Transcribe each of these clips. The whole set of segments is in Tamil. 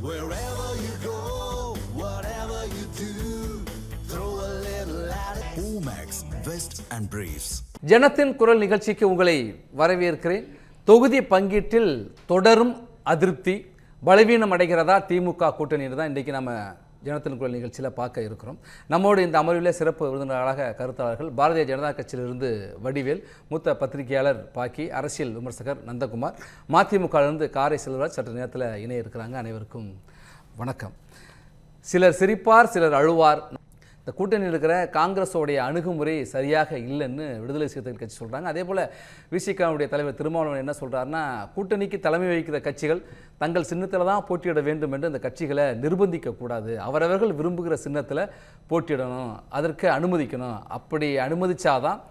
Wherever you go, whatever you do, throw a little at it. Omax, Vest and Briefs. ஜனத்தின் குரல் நிகழ்ச்சிக்கு உங்களை வரவேற்கிறேன். தொகுதி பங்கீட்டில் தொடரும் அதிருப்தி, பலவீனம் அடைகிறதா திமுக கூட்டணின்னு தான் இன்றைக்கி நம்ம ஜனத்தின் குரல் நிகழ்ச்சியில் பார்க்க இருக்கிறோம். நம்மோடு இந்த அமர்வில் சிறப்பு விருந்தினர்களாக கருத்தாளர்கள் பாரதிய ஜனதா கட்சியிலிருந்து வடிவேல், மூத்த பத்திரிகையாளர் பாக்கி, அரசியல் விமர்சகர் நந்தகுமார், மதிமுகவிலிருந்து காரை செல்வராஜ் சற்று நேரத்தில் இணைய இருக்கிறாங்க. அனைவருக்கும் வணக்கம். சிலர் சிரிப்பார், சிலர் அழுவார். இந்த கூட்டணியில் இருக்கிற காங்கிரஸோடைய அணுகுமுறை சரியாக இல்லைன்னு விடுதலை சிறுத்தைகள் கட்சி சொல்கிறாங்க. அதே போல் விசிகாவுடைய தலைவர் திருமாவளவன் என்ன சொல்கிறாருன்னா, கூட்டணிக்கு தலைமை வகிக்கிற கட்சிகள் தங்கள் சின்னத்தில் தான் போட்டியிட வேண்டும் என்று அந்த கட்சிகளை நிர்பந்திக்கக்கூடாது, அவரவர்கள் விரும்புகிற சின்னத்தில் போட்டியிடணும், அதற்கு அனுமதிக்கணும், அப்படி அனுமதிச்சாதான்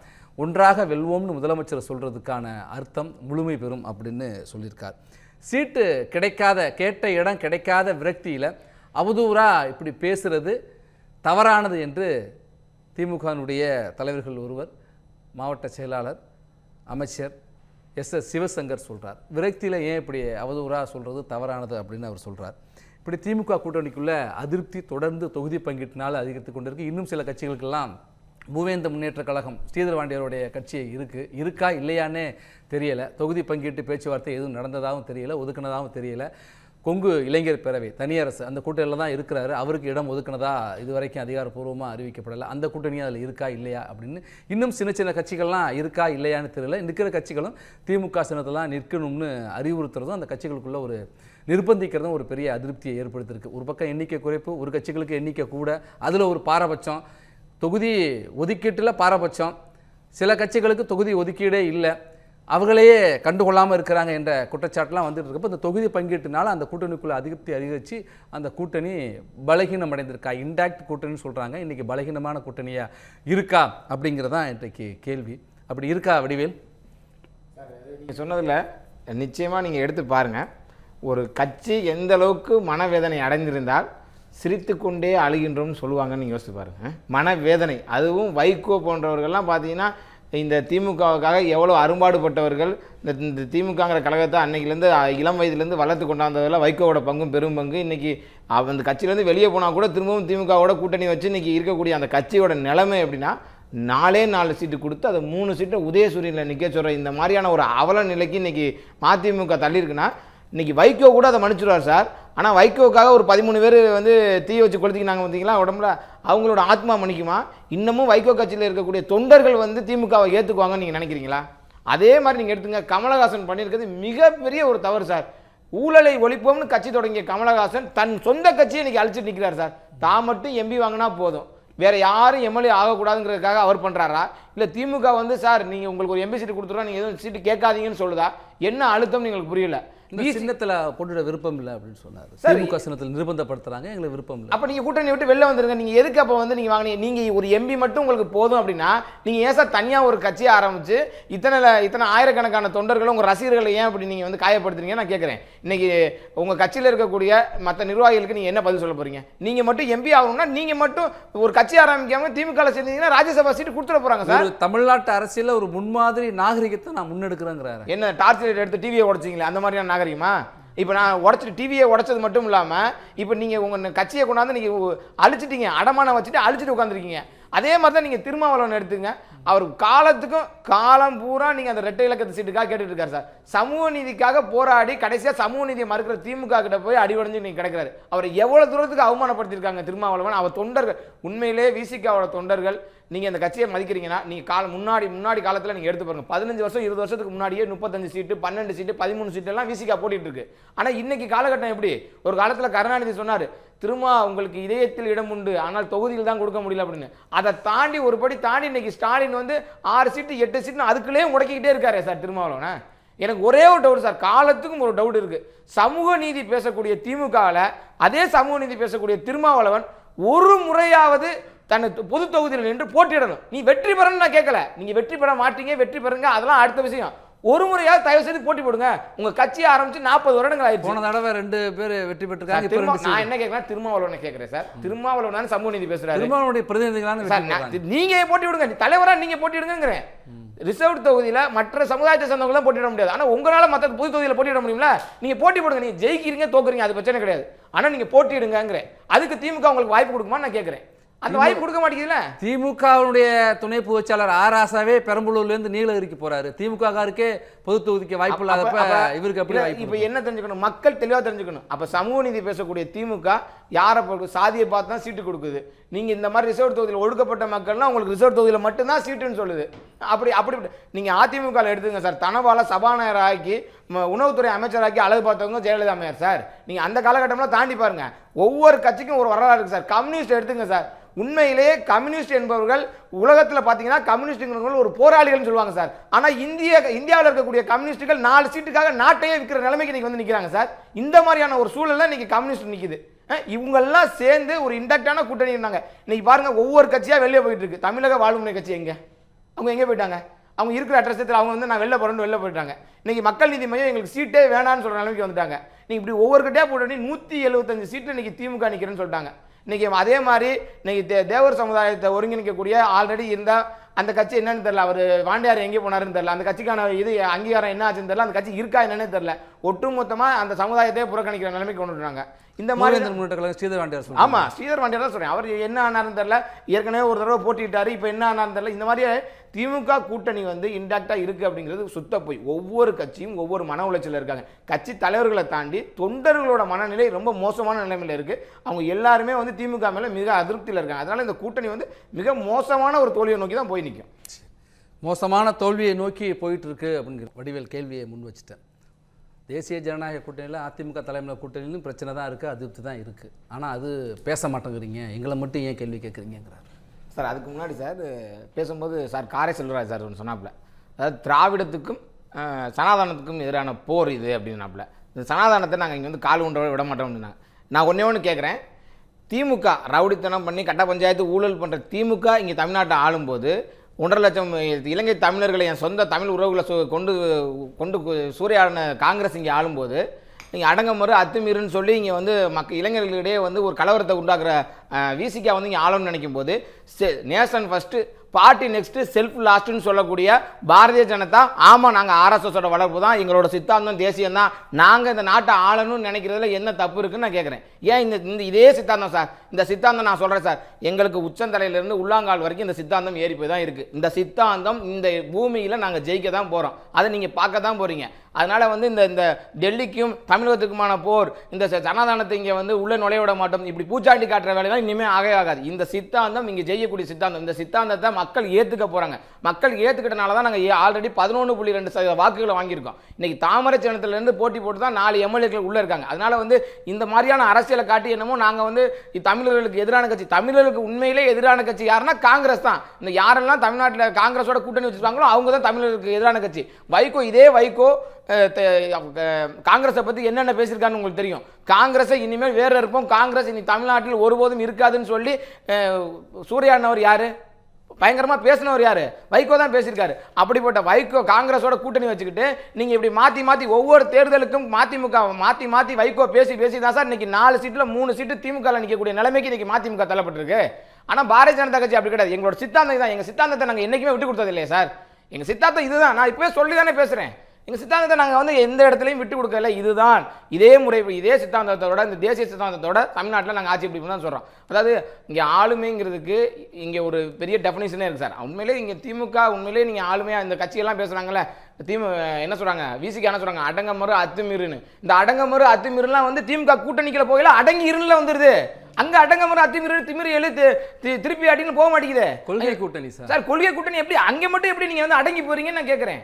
ஒன்றாக வெல்வோம்னு முதலமைச்சர் சொல்கிறதுக்கான அர்த்தம் முழுமை பெறும் அப்படின்னு சொல்லியிருக்கார். சீட்டு கிடைக்காத, கேட்ட இடம் கிடைக்காத விரக்தியில் அவதூறாக இப்படி பேசுகிறது தவறானது என்று திமுகவினுடைய தலைவர்கள் ஒருவர், மாவட்ட செயலாளர், அமைச்சர் எஸ் சிவசங்கர் சொல்கிறார். விரக்தியில் ஏன் இப்படி அவதூறாக சொல்கிறது தவறானது அப்படின்னு அவர் சொல்கிறார். இப்படி திமுக கூட்டணிக்குள்ள அதிருப்தி தொடர்ந்து தொகுதி பங்கீட்டினால் அதிகரித்து கொண்டிருக்கு. இன்னும் சில கட்சிகளுக்கெல்லாம் மூவேந்த முன்னேற்ற கழகம் ஸ்ரீதர் பாண்டியருடைய கட்சி இருக்கா இல்லையானே தெரியலை. தொகுதி பங்கீட்டு பேச்சுவார்த்தை எதுவும் நடந்ததாகவும் தெரியலை, ஒதுக்கினதாகவும் தெரியலை. கொங்கு இளைஞர் பேரவை தனியரசு அந்த கூட்டணியில் தான் இருக்கிறாரு, அவருக்கு இடம் ஒதுக்கினதா இது வரைக்கும் அதிகாரப்பூர்வமாக அறிவிக்கப்படலை. அந்த கூட்டணியும் அதில் இருக்கா இல்லையா அப்படின்னு இன்னும் சின்ன சின்ன கட்சிகள்லாம் இருக்கா இல்லையான்னு தெரியல. நிற்கிற கட்சிகளும் திமுக சின்னத்தெல்லாம் நிற்கணும்னு அறிவுறுத்துறதும் அந்த கட்சிகளுக்குள்ள ஒரு நிர்பந்திக்கிறதும் ஒரு பெரிய அதிருப்தியை ஏற்படுத்தியிருக்கு. ஒரு பக்கம் எண்ணிக்கை குறைப்பு, ஒரு கட்சிகளுக்கு எண்ணிக்கை கூட, அதில் ஒரு பாரபட்சம், தொகுதி ஒதுக்கீட்டில் பாரபட்சம், சில கட்சிகளுக்கு தொகுதி ஒதுக்கீடே இல்லை, அவங்களையே கண்டுகொள்ளாமல் இருக்கிறாங்க என்ற குற்றச்சாட்டுலாம் வந்துட்டு இருக்கப்போ இந்த தொகுதி பங்கீட்டுனால அந்த கூட்டணிக்குள்ளே அதிருப்தி அதிகரித்து அந்த கூட்டணி பலகீனம் அடைந்திருக்கா, இன்டாக்ட் கூட்டணின்னு சொல்கிறாங்க. இன்றைக்கி பலகீனமான கூட்டணியாக இருக்கா அப்படிங்கிறதான் இன்றைக்கு கேள்வி. அப்படி இருக்கா வடிவேல்? நீங்கள் சொன்னதில் நிச்சயமாக நீங்கள் எடுத்து பாருங்கள். ஒரு கட்சி எந்த அளவுக்கு மனவேதனை அடைந்திருந்தால் சிரித்து கொண்டே அழுகின்றோம்னு சொல்லுவாங்கன்னு நீங்கள் யோசித்து பாருங்கள். மனவேதனை, அதுவும் வைகோ போன்றவர்கள்லாம் பார்த்தீங்கன்னா இந்த திமுகவுக்காக எவ்வளோ அரும்பாடுபட்டவர்கள். இந்த திமுகங்கிற கழகத்தை அன்னைக்கிலேருந்து இளம் வயதுலேருந்து வளர்த்து கொண்டாந்ததில் வைகோவோட பங்கும் பெரும் பங்கு. இன்றைக்கி அந்த கட்சியிலேருந்து வெளியே போனால் கூட திரும்பவும் திமுகவோட கூட்டணி வச்சு இன்றைக்கி இருக்கக்கூடிய அந்த கட்சியோட நிலைமை எப்படின்னா, 4 சீட்டு கொடுத்து அதை 3 சீட்டை உதயசூரியனில் நிற்க சொல்கிற இந்த மாதிரியான ஒரு அவல நிலைக்கு இன்றைக்கி மதிமுக தள்ளியிருக்குன்னா, இன்றைக்கி வைகோ கூட அதை மன்னிச்சுடுவார் சார். ஆனால் வைகோவுக்காக ஒரு 13 பேர் வந்து தீ வச்சு கொளுத்திக்கினாங்க பார்த்தீங்களா உடம்புல, அவங்களோட ஆத்மா மன்னிக்குமா? இன்னமும் வைகோ கட்சியில் இருக்கக்கூடிய தொண்டர்கள் வந்து திமுகவை ஏற்றுக்குவாங்கன்னு நீங்கள் நினைக்கிறீங்களா? அதே மாதிரி நீங்கள் எடுத்துங்க, கமலஹாசன் பண்ணியிருக்கிறது மிகப்பெரிய ஒரு தவறு சார். ஊழலை ஒழிப்போம்னு கட்சி தொடங்கிய கமலஹாசன் தன் சொந்த கட்சியை இன்றைக்கி அழிச்சிட்டு நிற்கிறார் சார். தான் மட்டும் எம்பி வாங்கினா போதும், வேறு யாரும் எம்எல்ஏ ஆகக்கூடாதுங்கிறதுக்காக அவர் பண்ணுறாரா? இல்லை திமுக வந்து சார் நீங்கள் உங்களுக்கு ஒரு எம்பி சீட்டு கொடுத்துருவா, நீங்கள் எதுவும் சீட்டு கேட்காதீங்கன்னு சொல்லுதா? என்ன அழுத்தம் எங்களுக்கு புரியல. இந்த சின்னத்தில் போட்டுட விருப்பம் இல்லை அப்படின்னு சொன்னார். திமுக சின்னத்தில் நிர்பந்தப்படுத்துறாங்க, எங்களுக்கு விருப்பம் இல்லை. அப்போ நீங்கள் கூட்டணி விட்டு வெளில வந்துருங்க. நீங்கள் எதுக்கு அப்போ வந்து நீங்கள் வாங்கினீங்க? நீங்கள் ஒரு எம்பி மட்டும் உங்களுக்கு போதும் அப்படின்னா நீங்கள் ஏன் சார் தனியாக ஒரு கட்சியை ஆரம்பித்து இத்தனை ஆயிரக்கணக்கான தொண்டர்களும் உங்கள் ரசிகர்களை ஏன் அப்படி நீங்கள் வந்து காயப்படுத்துறீங்க நான் கேட்குறேன். இன்றைக்கி உங்கள் கட்சியில் இருக்கக்கூடிய மற்ற நிர்வாகிகளுக்கு நீங்கள் என்ன பதில் சொல்ல போகிறீங்க? நீங்கள் மட்டும் எம்பி ஆகணும்னா நீங்கள் மட்டும் ஒரு கட்சி ஆரம்பிக்காமல் திமுகவில் சேர்ந்தீங்கன்னா ராஜ்யசபா சீட்டு கொடுத்துட போகிறாங்க சார். தமிழ்நாட்டு அரசியலில் ஒரு முன்மாதிரி நாகரிகத்தை நான் முன்னெடுக்கிறேங்கிறாரு. என்ன டார்ச் லைட் எடுத்து டிவியை உடைச்சிங்களே அந்த மாதிரியான நாகரிகமா? இப்போ நான் உடச்சிட்டு டிவியை உடைச்சது மட்டும் இல்லாமல் இப்போ நீங்கள் உங்கள் கட்சியை கொண்டாந்து நீங்கள் அழிச்சிட்டீங்க, அடமானம் வச்சுட்டு அழிச்சிட்டு உட்காந்துருக்கீங்க. அதே மாதிரி தான் நீங்கள் திருமாவளவன் எடுத்துங்க. அவர் காலத்துக்கும் காலம் பூரா நீங்கள் அந்த ரெட்டை இலக்கத்து சீட்டுக்காக கேட்டுட்டு இருக்காரு சார். சமூக நீதிக்காக போராடி கடைசியாக சமூக நீதியை மறுக்கிற திமுக கிட்ட போய் அடிவடைஞ்சு நீங்கள் கிடைக்கிறாரு. அவர் எவ்வளோ தூரத்துக்கு அவமானப்படுத்தியிருக்காங்க திருமாவளவன். அவர் தொண்டர்கள், உண்மையிலே விசிகாவோட தொண்டர்கள், நீங்கள் அந்த கட்சியை மதிக்கிறீங்கன்னா நீங்கள் முன்னாடி காலத்தில் நீங்கள் எடுத்து பாருங்கள். 15 வருஷம் 20 வருஷத்துக்கு முன்னாடியே 35 சீட்டு 12 சீட்டு 13 சீட்டு எல்லாம் விசிகா போட்டிட்டு இருக்கு. ஆனால் இன்னைக்கு காலகட்டம் எப்படி? ஒரு காலத்தில் கருணாநிதி சொன்னார், திருமா உங்களுக்கு இதயத்தில் இடம் உண்டு, ஆனால் தொகுதியில் தான் கொடுக்க முடியல அப்படின்னு. அதை தாண்டி ஒரு படி தாண்டி இன்னைக்கு ஸ்டாலின் வந்து 6 சீட்டு 8 சீட்டு அதுக்குள்ளே முடக்கிக்கிட்டே இருக்காரு சார் திருமாவளவன். எனக்கு ஒரே ஒரு டவுட் சார், காலத்துக்கும் ஒரு டவுட் இருக்கு. சமூக நீதி பேசக்கூடிய திமுகவில் அதே சமூக நீதி பேசக்கூடிய திருமாவளவன் ஒரு முறையாவது தன்னை பொது தொகுதியில் நின்று போட்டியிடணும். நீ வெற்றி பெறணும்னு நான் கேட்கல, நீங்க வெற்றி பெற மாட்டீங்க, வெற்றி பெறுங்க, அதெல்லாம் அடுத்த விஷயம். ஒரு முறையாவது தயவு செய்து போட்டி போடுங்க. உங்க கட்சியை ஆரம்பிச்சு 40 வருடங்கள் ஆயிடுச்சு. போன தடவை 2 பேர் வெற்றி பெற்றிருக்காங்க. நான் என்ன கேட்கிறேன், திருமாவளவனை கேட்கிறேன் சார். திருமாவளவன் சமூக நீதி பேசுறாரு. திருமாவளவனுடைய பிரதிநிதிகளான நீங்க போட்டி விடுங்க, தலைவரா நீங்க போட்டி விடுங்கிறேன். ரிசர்வ் தொகுதியில் மற்ற சமுதாயத்தை சேர்ந்தவங்க தான் போட்டியிட முடியாது. ஆனால் உங்களால் மற்ற பொது தொகுதியில் போட்டியிட முடியும்ல? நீங்கள் போட்டி போடுங்க, நீங்கள் ஜெயிக்கிறீங்க தோக்குறீங்க அது பிரச்சனை கிடையாது. ஆனால் நீங்கள் போட்டியிடுங்கிறேன். அதுக்கு திமுக உங்களுக்கு வாய்ப்பு கொடுக்குமான்னு நான் கேட்குறேன். அந்த வாய்ப்பு கொடுக்க மாட்டேங்குதுல. திமுகவுடைய துணை பொதுச்செயலாளர் ஆராசாவே பெரம்பலூர்லேருந்து நீலகிரிக்கு போறாரு. திமுககாருக்கே பொது தொகுதிக்கு வாய்ப்பு இல்லாதப்ப இவருக்கு எப்படி வாய்ப்பு? இப்போ என்ன தெரிஞ்சுக்கணும், மக்கள் தெளிவாக தெரிஞ்சுக்கணும். அப்போ சமூக நீதி பேசக்கூடிய திமுக யாரை சாதியை பார்த்து தான் சீட்டு கொடுக்குது. நீங்கள் இந்த மாதிரி ரிசர்வ் தொகுதியில் ஒடுக்கப்பட்ட மக்கள்னா உங்களுக்கு ரிசர்வ் தொகுதியில் மட்டும்தான் சீட்டுன்னு சொல்லுது. அப்படி நீங்கள் அதிமுக எடுத்துங்க சார். தனபால சபாநாயகர் ஆக்கி உணவுத்துறை அமைச்சராக்கி அழகு பார்த்தவங்க ஜெயலலிதா அம்மையார் சார். நீங்கள் அந்த காலகட்டம்லாம் தாண்டி பாருங்க. ஒவ்வொரு கட்சிக்கும் ஒரு வரலாறு இருக்கு சார். கம்யூனிஸ்ட் எடுத்துங்க சார். உண்மையிலேயே கம்யூனிஸ்ட் என்பவர்கள் உலகத்தில் பார்த்தீங்கன்னா கம்யூனிஸ்டுங்கிறவங்க ஒரு போராளிகள்னு சொல்லுவாங்க சார். ஆனால் இந்தியாவில் இருக்கக்கூடிய கம்யூனிஸ்டுகள் 4 சீட்டுக்காக நாட்டையே விற்கிற நிலைமைக்கு இன்னைக்கு வந்து நிற்கிறாங்க சார். இந்த மாதிரியான ஒரு சூழல்ல இன்னைக்கு கம்யூனிஸ்ட் நிற்குது. இவங்கெல்லாம் சேர்ந்து ஒரு இன்டெக்டான கூட்டணி இருந்தாங்க. இன்னைக்கு பாருங்க ஒவ்வொரு கட்சியாக வெளியே போயிட்டு இருக்கு. தமிழக வாழ்முறை கட்சி எங்க? அவங்க எங்கே போயிட்டாங்க? அவங்க இருக்கிற அட்ரஸத்தில் அவங்க வந்து நான் வெளில போகிறேன்னு வெளில போயிட்டாங்க. இன்னைக்கு மக்கள் நீதி மையம் எங்களுக்கு சீட்டே வேணான்னு சொல்கிற நிலைமைக்கு வந்துட்டாங்க. நீங்கள் இப்படி ஒவ்வொரு கட்டையாக போட்டு 175 சீட்டு இன்னைக்கு திமுக நிற்கிறேன்னு சொல்லிட்டாங்க. இன்னைக்கு அதே மாதிரி இன்னைக்கு தேவர் சமுதாயத்தை ஒருங்கிணைக்கக்கூடிய ஆல்ரெடி இருந்தால் அந்த கட்சி என்னன்னு தெரியல. அவர் வாண்டியார் எங்கே போனாருன்னு தெரியல. அந்த கட்சிக்கான இது அங்கீகாரம் என்ன ஆச்சுன்னு தெரியல. அந்த கட்சி இருக்கா என்னன்னு தெரியல. ஒட்டுமொத்தமாக அந்த சமுதாயத்தை புறக்கணிக்கிற நிலைமைக்கு கொண்டு வராங்க. இந்த மாதிரி ஸ்ரீதர் வாண்டியார். ஆமாம், ஸ்ரீதர் வாண்டியார் தான் சொல்கிறேன். அவர் என்ன ஆனாருன்னு தெரியல. ஏற்கனவே ஒரு தடவை போட்டிட்டாரு, இப்போ என்ன ஆனாருன்னு தெரியல. இந்த மாதிரியே திமுக கூட்டணி வந்து இன்டாக்டாக இருக்குது அப்படிங்கிறது சுத்த போய். ஒவ்வொரு கட்சியும் ஒவ்வொரு மன உளைச்சலில் இருக்காங்க. கட்சி தலைவர்களை தாண்டி தொண்டர்களோட மனநிலை ரொம்ப மோசமான நிலைமையில் இருக்குது. அவங்க எல்லாருமே வந்து திமுக மேலே மிக அதிருப்தியில் இருக்காங்க. அதனால் இந்த கூட்டணி வந்து மிக மோசமான ஒரு தோல்வியை நோக்கி தான் போய் நிற்கும். மோசமான தோல்வியை நோக்கி போயிட்டு இருக்கு அப்படிங்கிற வடிவேல் கேள்வியை முன் வச்சுட்டேன். தேசிய ஜனநாயக கூட்டணியில் அதிமுக தலைமையில் கூட்டணியிலும் பிரச்சனை தான் இருக்குது, அதிருப்தி தான் இருக்குது. ஆனால் அது பேச மாட்டேங்கிறீங்க, எங்களை மட்டும் ஏன் கேள்வி கேட்குறீங்கிறார் சார். அதுக்கு முன்னாடி சார் பேசும்போது சார் காரை செல்வராஜ் சார் ஒன்று சொன்னாப்புல, அதாவது திராவிடத்துக்கும் சனாதானத்துக்கும் எதிரான போர் இது அப்படின்னாப்புல. இந்த சனாதானத்தை நாங்கள் இங்கே வந்து கால் உண்டை விட மாட்டோம் அப்படின்னாங்க. நான் ஒன்று கேட்குறேன். திமுக ரவுடித்தனம் பண்ணி கட்ட பஞ்சாயத்து ஊழல் பண்ணுற திமுக இங்கே தமிழ்நாட்டை ஆளும்போது 1.5 லட்சம் இலங்கை தமிழர்களை என் சொந்த தமிழ் உறவுகளை கொண்டு கொண்டு சூறையாடின காங்கிரஸ் இங்கே ஆளும்போது நீங்கள் அடங்கமறு அத்துமீறுன்னு சொல்லி இங்கே வந்து இளைஞர்களிடையே வந்து ஒரு கலவரத்தை உண்டாக்குற விசிகா வந்து இங்கே ஆளும்னு நினைக்கும் போது nation first party next self லாஸ்ட்டுன்னு சொல்லக்கூடிய பாரதிய ஜனதா, ஆமாம் நாங்கள் ஆர்எஸ்எஸோட வளர்ப்பு தான், எங்களோட சித்தாந்தம் தேசியம் தான், நாங்கள் இந்த நாட்டை ஆளணும்னு நினைக்கிறதுல என்ன தப்பு இருக்குன்னு நான் கேட்குறேன். ஏன் இந்த இதே சித்தாந்தம் சார், இந்த சித்தாந்தம் நான் சொல்கிறேன் சார், எங்களுக்கு உச்சந்தலையிலேருந்து உள்ளாங்கால் வரைக்கும் இந்த சித்தாந்தம் ஏறி போய் தான் இருக்குது. இந்த சித்தாந்தம் இந்த பூமியில் நாங்கள் ஜெயிக்க தான் போகிறோம், அதை நீங்கள் பார்க்க தான் போகிறீங்க. அதனால் வந்து இந்த டெல்லிக்கும் தமிழகத்துக்குமான போர், இந்த சனாதானத்தை இங்கே வந்து உள்ளே நுழைய விட மாட்டோம், இப்படி பூச்சாண்டி காட்டுற வேலையெல்லாம் இனிமேல் ஆகாது. இந்த சித்தாந்தம் இங்கே ஜெயிக்கக்கூடிய சித்தாந்தம். இந்த சித்தாந்தத்தை மக்கள் ஏற்றுக்க போகிறாங்க. மக்கள் ஏற்றுக்கிட்டனால தான் நாங்கள் ஆல்ரெடி 11.2% வாக்குகளை வாங்கியிருக்கோம். இன்றைக்கி தாமரை சின்னத்திலேருந்து போட்டி போட்டு தான் 4 எம்எல்ஏக்கள் உள்ளே இருக்காங்க. அதனால் வந்து இந்த மாதிரியான அரசியலை காட்டி என்னமோ நாங்கள் வந்து தமிழர்களுக்கு எதிரான கட்சி, தமிழர்களுக்கு உண்மையிலே எதிரான கட்சி யாருன்னா காங்கிரஸ் தான். இந்த யாரெல்லாம் தமிழ்நாட்டில் காங்கிரஸோட கூட்டணி வச்சுருக்காங்களோ அவங்க தான் தமிழர்களுக்கு எதிரான கட்சி. வைகோ, இதே வைகோ காங்கிரஸை பற்றி என்னென்ன பேசியிருக்கான்னு உங்களுக்கு தெரியும். காங்கிரஸை இனிமேல் வேறு இருப்போம், காங்கிரஸ் இனி தமிழ்நாட்டில் ஒருபோதும் இருக்காதுன்னு சொல்லி சூறையாடினவர் யார்? பயங்கரமாக பேசினவர் யார்? வைகோ தான் பேசியிருக்காரு. அப்படிப்பட்ட வைகோ காங்கிரஸோட கூட்டணி வச்சுக்கிட்டு நீங்கள் இப்படி மாற்றி ஒவ்வொரு தேர்தலுக்கும் மதிமுக மாற்றி வைகோ பேசி தான் சார் இன்னைக்கு 4 சீட்டில் 3 சீட்டு திமுக நிற்கக்கூடிய நிலைமைக்கு இன்னைக்கு மதிமுக தள்ளப்பட்டிருக்கு. ஆனால் பாரதிய ஜனதா கட்சி அப்படி கிடையாது. எங்களோட சித்தாந்தம் தான். எங்கள் சித்தாந்தத்தை நாங்கள் என்றைக்குமே விட்டு கொடுத்தது இல்லையா சார்? எங்கள் சித்தாந்தம் இதுதான். நான் இப்போவே சொல்லி தானே பேசுகிறேன். எங்கள் சித்தாந்தத்தை நாங்கள் வந்து எந்த இடத்துலையும் விட்டு கொடுக்கல. இதுதான் இதே முறை, இதே சித்தாந்தத்தோட, இந்த தேசிய சித்தாந்தத்தோட தமிழ்நாட்டில் நாங்கள் ஆட்சி பிடிப்போம் தான் சொல்கிறோம். அதாவது இங்கே ஆளுமைங்கிறதுக்கு இங்கே ஒரு பெரிய டெஃபினேஷனே இருக்குது சார். உண்மையிலே இங்கே திமுக உண்மையிலே நீங்கள் ஆளுமையாக இந்த கட்சியெல்லாம் பேசுகிறாங்கல்ல, என்ன சொல்கிறாங்க, விசிக்கு என்ன சொல்கிறாங்க, அடங்கமறு அத்துமீறுன்னு. இந்த அடங்கமறு அத்துமீறுலாம் வந்து திமுக கூட்டணிக்கில் போகல, அடங்கி இருநில வந்துடுது. அங்க அடங்கமறு அத்துமீறு திமிரு எழு திருப்பி அடின்னு போக மாட்டேங்குது. கொள்கை கூட்டணி சார், கொள்கை கூட்டணி எப்படி அங்கே மட்டும் எப்படி நீங்கள் வந்து அடங்கி போறீங்கன்னு நான் கேட்குறேன்.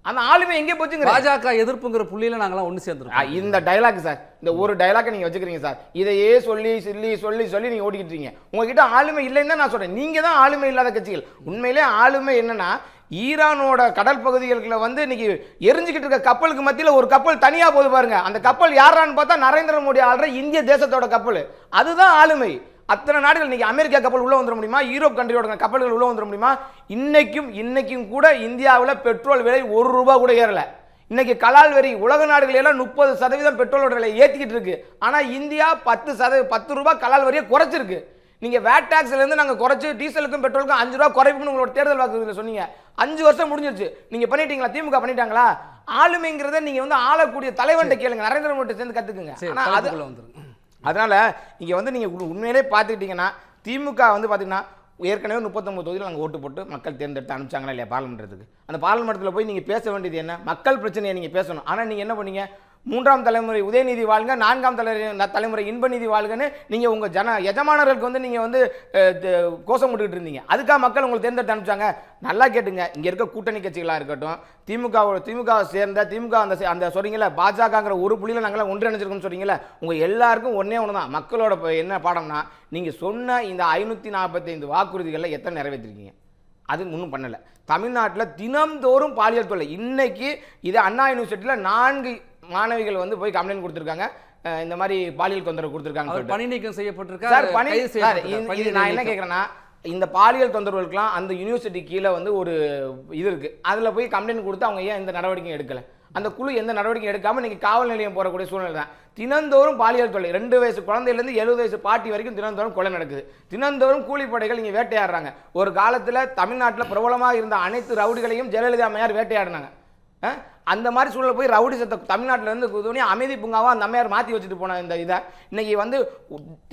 அந்த ஆளுமை எங்கே போச்சுங்க? பாஜக எதிர்ப்புங்கிற புள்ளியில நாங்களாம் ஒன்று சேர்ந்துருக்கோம். இந்த டைலாக் சார், இந்த ஒரு டைலாக்கை நீங்கள் வச்சுக்கிறீங்க சார். இதையே சொல்லி நீங்கள் ஓடிக்கிட்டு இருக்கீங்க. உங்ககிட்ட ஆளுமை இல்லைன்னு தான் நான் சொல்கிறேன். நீங்கள் தான் ஆளுமை இல்லாத கட்சிகள். உண்மையிலே ஆளுமை என்னன்னா, ஈரானோட கடல் பகுதிகளுக்குள்ள வந்து இன்னைக்கு எரிஞ்சுக்கிட்டு இருக்க கப்பலுக்கு மத்தியில் ஒரு கப்பல் தனியாக போது பாருங்க. அந்த கப்பல் யாரான்னு பார்த்தா நரேந்திர மோடி ஆள்ற இந்திய தேசத்தோட கப்பல். அதுதான் ஆளுமை. அத்தனை நாடுகள் இன்னைக்கு அமெரிக்கா கப்பல் உள்ள வந்துட முடியுமா? யூரோப் கண்ட்ரியோட கப்பல்கள் உள்ள வந்துட முடியுமா? இன்னைக்கும் கூட இந்தியாவில் பெட்ரோல் விலை ₹1 கூட ஏறல. இன்னைக்கு கலால் வரி உலக நாடுகள் எல்லாம் 30% பெட்ரோலோட விலை ஏற்றிக்கிட்டு இருக்கு. ஆனால் இந்தியா ₹10 கலால் வரியை குறைச்சிருக்கு. நீங்கள் வேட் டாக்ஸ்லேருந்து நாங்கள் குறைச்சி டீசலுக்கும் பெட்ரோலுக்கும் ₹5 குறைப்புன்னு உங்களோட தேர்தல் வாக்குறுதியில் சொன்னீங்க. 5 வருஷம் முடிஞ்சிருச்சு. நீங்க பண்ணிட்டீங்களா? திமுக பண்ணிட்டாங்களா? ஆளுமைங்கிறத நீங்க வந்து ஆளக்கூடிய தலைவன்ட்ட கேளுங்க. நரேந்திர மோடி சேர்ந்து கத்துக்குங்க. ஆனா அது அதனால இங்க வந்து நீங்க உண்மையிலே பார்த்துக்கிட்டீங்கன்னா திமுக வந்து பாத்தீங்கன்னா ஏற்கனவே 39 தொகுதியில் நாங்கள் ஓட்டு போட்டு மக்கள் தேர்ந்தெடுத்து அனுப்பிச்சாங்களா இல்லையா பார்லிமெண்ட்டுக்கு. அந்த பார்லிமெண்ட்டில் போய் நீங்கள் பேச வேண்டியது என்ன? மக்கள் பிரச்சனையை நீங்கள் பேசணும். ஆனால் நீங்கள் என்ன பண்ணீங்க? 3ஆம் தலைமுறை உதயநிதி வாழ்க, 4ஆம் தலைமுறை இன்பநிதி வாழ்கன்னு நீங்கள் உங்கள் எஜமானர்களுக்கு வந்து நீங்கள் வந்து கோஷம் விட்டுக்கிட்டு இருந்தீங்க. அதுக்காக மக்கள் உங்களை தேர்ந்தெடுத்து அனுப்பிச்சாங்க. நல்லா கேட்டுங்க, இங்கே இருக்க கூட்டணி கட்சிகளாக இருக்கட்டும், திமுகவை சேர்ந்த திமுக அந்த சொல்றீங்களா பாஜகங்கிற ஒரு புள்ளியில் நாங்களாம் ஒன்றிணைச்சிருக்கோம்னு சொல்றீங்களா, உங்கள் எல்லாருக்கும் ஒன்றே ஒன்று தான். மக்களோட என்ன பாடம்னா, நீங்கள் சொன்ன இந்த 545 வாக்குறுதிகளில் எத்தனை நிறைவேற்றிருக்கீங்க? அது இன்னும் பண்ணலை. தமிழ்நாட்டில் தினம்தோறும் பாலியல் தொல்லை. இன்னைக்கு இது அண்ணா யூனிவர்சிட்டியில் 4 மாணவிகள் வந்து போய் கம்ப்ளைண்ட் கொடுத்துருக்காங்க. இந்த மாதிரி பாலியல் தொந்தரவு கொடுத்துருக்காங்க. பணி நீக்கம் செய்யப்பட்டிருக்காரு. நான் என்ன கேட்குறேன்னா, இந்த பாலியல் தொந்தரவுகளுக்கெல்லாம் அந்த யூனிவர்சிட்டி கீழே வந்து ஒரு இது இருக்குது. அதில் போய் கம்ப்ளைண்ட் கொடுத்து அவங்க ஏன் எந்த நடவடிக்கையும் எடுக்கலை? அந்த குழு எந்த நடவடிக்கையும் எடுக்காமல் நீங்கள் காவல் நிலையம் போகக்கூடிய சூழ்நிலை தான். தினந்தோறும் பாலியல் தொல்லை. 2 வயசு குழந்தையிலேருந்து 70 வயசு பாட்டி வரைக்கும் தினந்தோறும் கொலை நடக்குது. தினந்தோறும் கூலிப்படைகள் இங்கே வேட்டையாடுறாங்க. ஒரு காலத்தில் தமிழ்நாட்டில் பிரபலமாக இருந்த அனைத்து ரவுடிகளையும் ஜெயலலிதா அம்மையார் வேட்டையாடினாங்க. அந்த மாதிரி சூழலை போய் ரவுடி சத்த தமிழ்நாட்டில் இருந்து அமைதி பூங்காவாக அந்த அம்மையார் மாற்றி வச்சுட்டு போன இந்த இதை இன்னைக்கு வந்து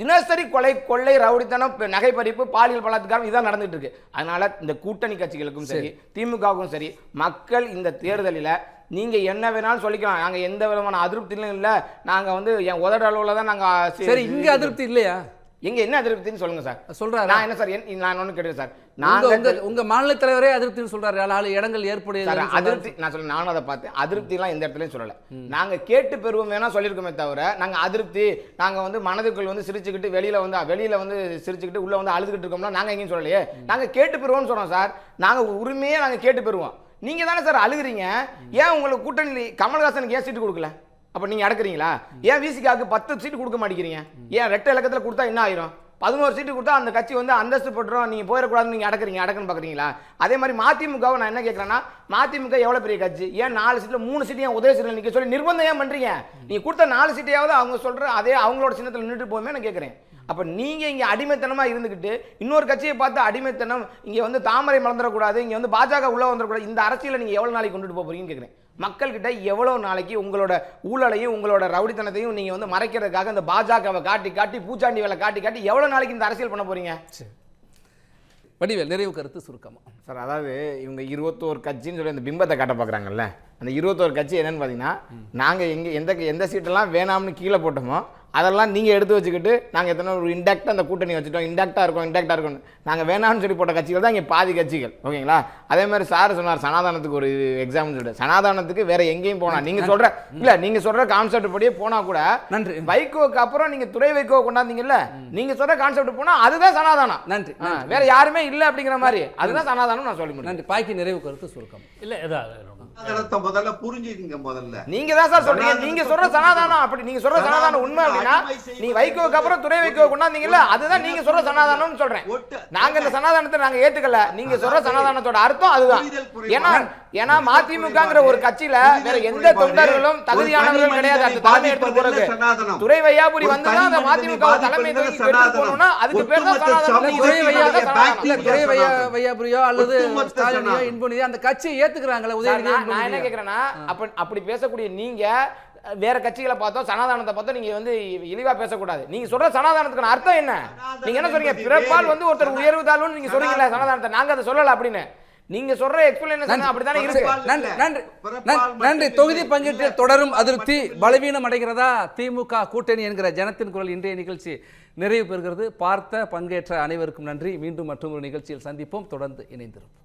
தினசரி கொள்ளை ரவுடித்தனம் நகை பறிப்பு பாலியல் பலாத்காரம் இதான் நடந்துட்டு இருக்கு. அதனால இந்த கூட்டணி கட்சிகளுக்கும் சரி திமுகவுக்கும் சரி மக்கள் இந்த தேர்தலில் நீங்கள் என்ன வேணாலும் சொல்லிக்கலாம். நாங்கள் எந்த விதமான அதிருப்தியிலும் இல்லை. நாங்கள் வந்து என் உதட அளவில் தான் நாங்கள் சரி. இங்கே அதிருப்தி இல்லையா? எங்க என்ன அதிருப்தின்னு சொல்லுங்க சார். சொல்றாரு. நான் என்ன சார் நான் ஒன்று கேட்டேன் சார். உங்க மாநில தலைவரே அதிருப்தின்னு சொல்றாரு. 4 இடங்கள் ஏற்படுது அதிருப்தி. நான் சொல்ல நானும் அதை பார்த்தேன். அதிருப்திலாம் எந்த இடத்துலையும் சொல்லலை. நாங்கள் கேட்டு பெறுவோம் வேணா சொல்லியிருக்கோமே தவிர நாங்கள் அதிருப்தி நாங்கள் வந்து மனதுக்குள் வந்து சிரிச்சுக்கிட்டு வெளியில வந்து சிரிச்சுக்கிட்டு உள்ள வந்து அழுதுகிட்டு இருக்கோம்னா நாங்கள் எங்கேயும் சொல்லலையே. நாங்கள் கேட்டு பெறுவோம்னு சொல்றோம் சார். நாங்கள் உரிமையே நாங்கள் கேட்டு பெறுவோம். நீங்க தானே சார் அழுகுறீங்க. ஏன் உங்களுக்கு கூட்டணி கமல்ஹாசனுக்கு ஏன் சீட்டு கொடுக்கல? அப்ப நீங்க அடக்குறீங்களா? ஏன் விசிகாவுக்கு 10 சீட்டு கொடுக்க மாட்டேங்கிறீங்க? ஏன் ரெட்டை இலக்கத்தில் கொடுத்தா என்ன ஆயிரும்? 11 சீட்டு கொடுத்தா அந்த கட்சி வந்து அந்தஸ்து போட்டுரும், நீங்க போயிடக்கூடாதுன்னு நீங்க அடக்குன்னு பாக்குறீங்களா? அதே மாதிரி மதிமுகவை நான் என்ன கேட்கறேன்னா, மதிமுக எவ்வளவு பெரிய கட்சி? ஏன் 4 சீட்ல 3 சீட்டு ஏன் உதயசூரியன் நிக்க சொல்லி நிர்பந்தம் ஏன் பண்றீங்க? நீங்க கொடுத்த 4 சீட்டையாவது அவங்க சொல்ற அதே அவங்களோட சின்னத்தில் நின்றுட்டு போயுமே நான் கேட்கறேன். அப்ப நீங்க இங்க அடிமைத்தனமா இருந்துகிட்டு இன்னொரு கட்சியை பார்த்து அடிமைத்தனம் இங்க வந்து தாமரை மலர்ந்துடக்கூடாது, இங்க வந்து பாஜக உள்ள வந்துடக்கூடாது, இந்த அரசியலை நீங்க எவ்வளவு நாளைக்கு கொண்டுட்டு போறீங்கன்னு கேட்கிறேன். மக்கள்கிட்ட எவ்வளவு நாளைக்கு உங்களோட ஊழலையும் உங்களோட ரவுடித்தனத்தையும் நீங்க வந்து மறைக்கிறதுக்காக இந்த பாஜகவை காட்டி பூச்சாண்டி வேலை காட்டி எவ்வளவு நாளைக்கு இந்த அரசியல் பண்ண போறீங்க? வடிவேல் நிறைவு கருத்து சுருக்கமா சார். அதாவது இவங்க 21 கட்சின்னு சொல்லி அந்த பிம்பத்தை காட்ட பார்க்குறாங்கல்ல, அந்த 21 கட்சி என்னன்னு பார்த்தீங்கன்னா, நாங்கள் எந்த சீட்டெல்லாம் வேணாம்னு கீழே போட்டோமோ அதெல்லாம் நீங்கள் எடுத்து வச்சுக்கிட்டு நாங்கள் எத்தனை ஒரு இன்டாக்டாக அந்த கூட்டணி வச்சுட்டோம், இன்டாக்டாக இருக்கும் நாங்கள் வேணாம்னு சொல்லி போட்ட கட்சிகள் தான் இங்கே பாதி கட்சிகள். ஓகேங்களா? அதே மாதிரி சார் சொன்னார் சனாதானத்துக்கு ஒரு எக்ஸாம்பிள் சொல்லிட்டு, சனாதானத்துக்கு வேற எங்கேயும் போனா நீங்கள் சொல்ற கான்செப்ட் படியே போனா கூட நன்றி வைகோக்கு அப்புறம் நீங்கள் துறை வைகோ கொண்டாந்தீங்கல்ல, நீங்கள் சொல்ற கான்செப்ட் போனால் அதுதான் சனாதானம். நன்றி. வேற யாருமே இல்லை அப்படிங்கிற மாதிரி அதுதான் சனாதானம் நான் சொல்லி நன்றி. பாக்கி நிறைவு கருத்து சுருக்கம் இல்லை முதல்ல புரிஞ்சுக்கீங்க. முதல்ல நீங்க தான் சார் சொல்றீங்க. நீங்க சொல்ற சனாதானம் அப்படி நீங்க சொல்ற சனாதானம் உண்மை அப்படின்னா நீ வைகோக்கு அப்புறம் துறை வைகோ கொண்டாந்தீங்கல்ல, அதுதான் நீங்க சொல்ற சனாதானம்னு சொல்றேன். நாங்க இந்த சனாதானத்தை நாங்க ஏத்துக்கல. நீங்க சொல்ற சனாதானத்தோட அர்த்தம் அதுதான். ஏன்னா மதிமுகங்கிற ஒரு கட்சியில வேற எந்த தொண்டர்களும் தகுதியானவர்களும் கிடையாது. அந்த தலைமை எடுத்து போறது துரை வையாபுரி வந்து தான் அந்த மதிமுக தலைமை எடுத்து போகணும்னா அதுக்கு பேர் தான் சனாதானம். துரை வையாபுரியோ அல்லது ஸ்டாலினியோ இன்பநிதியோ அந்த கட்சியை ஏத்துக்கிறாங்களே உதயநிதி. நான் என்ன கேட்கிறேன்னா, அப்படி பேசக்கூடிய நீங்க வேற கட்சிகளை பார்த்தோம் சனாதானத்தை பார்த்தோம் நீங்க வந்து இழிவா பேசக்கூடாது. நீங்க சொல்ற சனாதானத்துக்கான அர்த்தம் என்ன? நீங்க என்ன சொல்றீங்க? பிறப்பால் வந்து ஒருத்தர் உயர்வு தாழ்வுன்னு நீங்க சொல்றீங்களா சனாதானத்தை? நாங்க அதை சொல்லல அப்படின்னு நீங்க சொல்ற எக்ஸ்பிளனேஷன் அப்படிதானே இருக்கு. நன்றி. தொகுதி பங்கீட்டில் தொடரும் அதிருப்தி பலவீனம் அடைகிறதா திமுக கூட்டணி என்கிற ஜனத்தின் குரல் இன்றைய நிகழ்ச்சி நிறைவு பெறுகிறது. பார்த்த பங்கேற்ற அனைவருக்கும் நன்றி. மீண்டும் மற்றொரு நிகழ்ச்சியில் சந்திப்போம். தொடர்ந்து இணைந்திருப்போம்.